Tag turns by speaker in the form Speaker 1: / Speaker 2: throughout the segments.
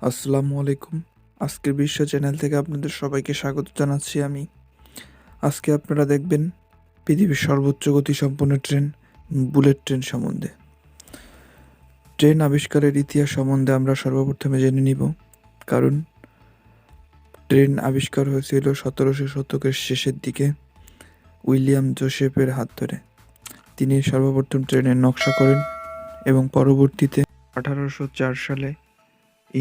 Speaker 1: আসসালামু আলাইকুম। আজকের বিশ্ব চ্যানেল থেকে আপনাদের সবাইকে স্বাগত জানাচ্ছি আমি। আজকে আপনারা দেখবেন পৃথিবীর সর্বোচ্চ গতিসম্পন্ন ট্রেন বুলেট ট্রেন সম্বন্ধে। ট্রেন আবিষ্কারের ইতিহাস সম্বন্ধে আমরা সর্বপ্রথমে জেনে নিব, কারণ ট্রেন আবিষ্কার হয়েছিল 1700 শতকের শেষের দিকে উইলিয়াম জোসেফের হাত ধরে। তিনি সর্বপ্রথম ট্রেনের নকশা করেন এবং পরবর্তীতে 1804 সালে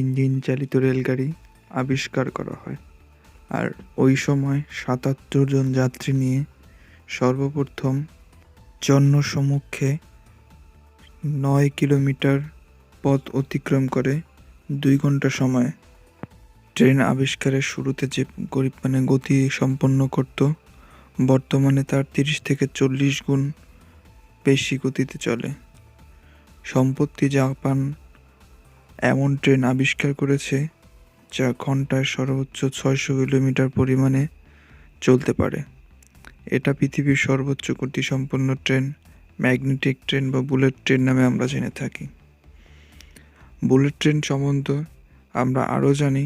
Speaker 1: ইঞ্জিন চালিত রেলগাড়ি আবিষ্কার করা হয়। আর ওই সময় 77 জন যাত্রী নিয়ে সর্বপ্রথম জনসমক্ষে 9 কিলোমিটার পথ অতিক্রম করে 2 ঘন্টা সময়ে ট্রেন আবিষ্কারের শুরুতে যে গতি সম্পন্ন করত, বর্তমানে তার 30 থেকে 40 গুণ বেশি গতিতে চলে। সম্প্রতি জাপান এমন ট্রেন আবিষ্কার করেছে যা ঘন্টায় সর্বোচ্চ 600 কিলোমিটার পরিমাণে চলতে পারে। এটা পৃথিবীর সর্বোচ্চ গতিসম্পন্ন ট্রেন, ম্যাগনেটিক ট্রেন বা বুলেট ট্রেন নামে আমরা জেনে থাকি। বুলেট ট্রেন সম্বন্ধে আমরা আরও জানি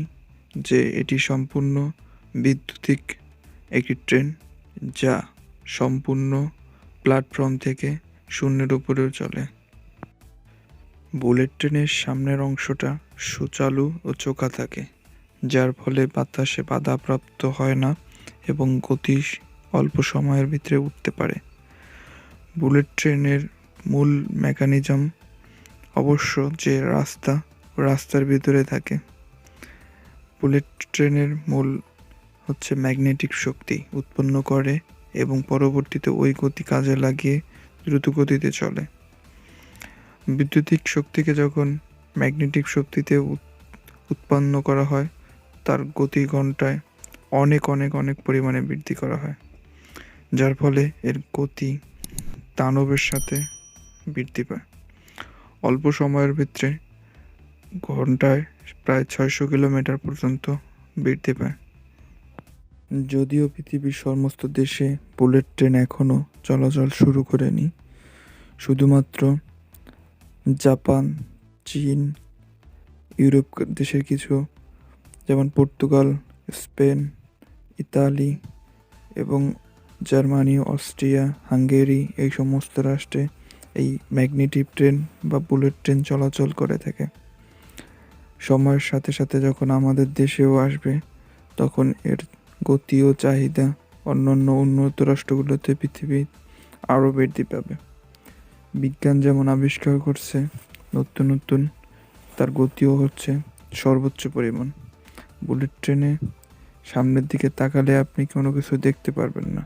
Speaker 1: যে এটি সম্পূর্ণ বৈদ্যুতিক একটি ট্রেন, যা সম্পূর্ণ প্ল্যাটফর্ম থেকে শূন্যের উপরেও চলে। বুলেট ট্রেনের সামনের অংশটা সুচালু ও চোখা থাকে, যার ফলে বাতাসে বাধাপ্রাপ্ত হয় না এবং গতি অল্প সময়ের ভিতরে উঠতে পারে। বুলেট ট্রেনের মূল মেকানিজম অবশ্য যে রাস্তার ভিতরে থাকে। বুলেট ট্রেনের মূল হচ্ছে ম্যাগনেটিক শক্তি উৎপন্ন করে এবং পরবর্তীতে ওই গতি কাজে লাগিয়ে দ্রুত গতিতে চলে। বৈদ্যুতিক শক্তিকে যখন ম্যাগনেটিক শক্তিতে উৎপন্ন করা হয়, তার গতি ঘন্টায় অনেক পরিমাণে বৃদ্ধি করা হয়, যার ফলে এর গতি দানবের সাথে বৃদ্ধি পায়। অল্প সময়ের ভিতরে ঘন্টায় প্রায় 600 কিলোমিটার পর্যন্ত বৃদ্ধি পায়। যদিও পৃথিবীর সমস্ত দেশে বুলেট ট্রেন এখনও চলাচল শুরু করেনি, শুধুমাত্র জাপান, চীন, ইউরোপ দেশের কিছু যেমন পর্তুগাল, স্পেন, ইতালি এবং জার্মানি, অস্ট্রিয়া, হাঙ্গেরি এই সমস্ত রাষ্ট্রে এই ম্যাগনেটিক ট্রেন বা বুলেট ট্রেন চলাচল করে থাকে। সময়ের সাথে সাথে যখন আমাদের দেশেও আসবে, তখন এর গতি ও চাহিদা অন্যান্য উন্নত রাষ্ট্রগুলোতে পৃথিবী আরও বৃদ্ধি পাবে। বিজ্ঞান যেমন আবিষ্কার করছে নতুন, তার গতিও হচ্ছে সর্বোচ্চ পরিমাণ। বুলেট ট্রেনে সামনের দিকে তাকালে আপনি কোনো কিছু দেখতে পারবেন না,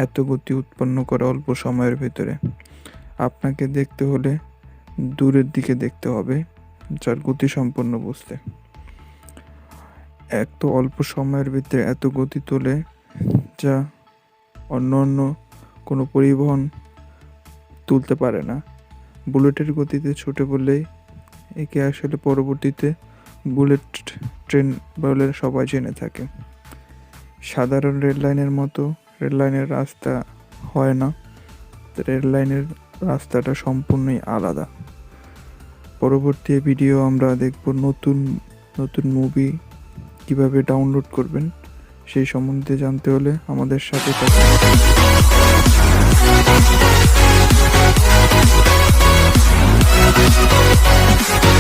Speaker 1: এত গতি উৎপন্ন করে অল্প সময়ের ভিতরে। আপনাকে দেখতে হলে দূরের দিকে দেখতে হবে, যার গতি সম্পন্ন বুঝতে। এত অল্প সময়ের ভিতরে এত গতি তোলে, যা অন্য কোনো পরিবহন তুলতে পারে না। বুলেটের গতিতে ছুটে বলেই একে আসলে পরবর্তীতে বুলেট ট্রেন বলে সবাই জেনে থাকে। সাধারণ রেললাইনের মতো রেললাইনের রাস্তা হয় না, রেললাইনের রাস্তাটা সম্পূর্ণই আলাদা। পরবর্তী ভিডিও আমরা দেখব নতুন মুভি কিভাবে ডাউনলোড করবেন, সেই সম্বন্ধে জানতে হলে আমাদের সাথে থাকুন।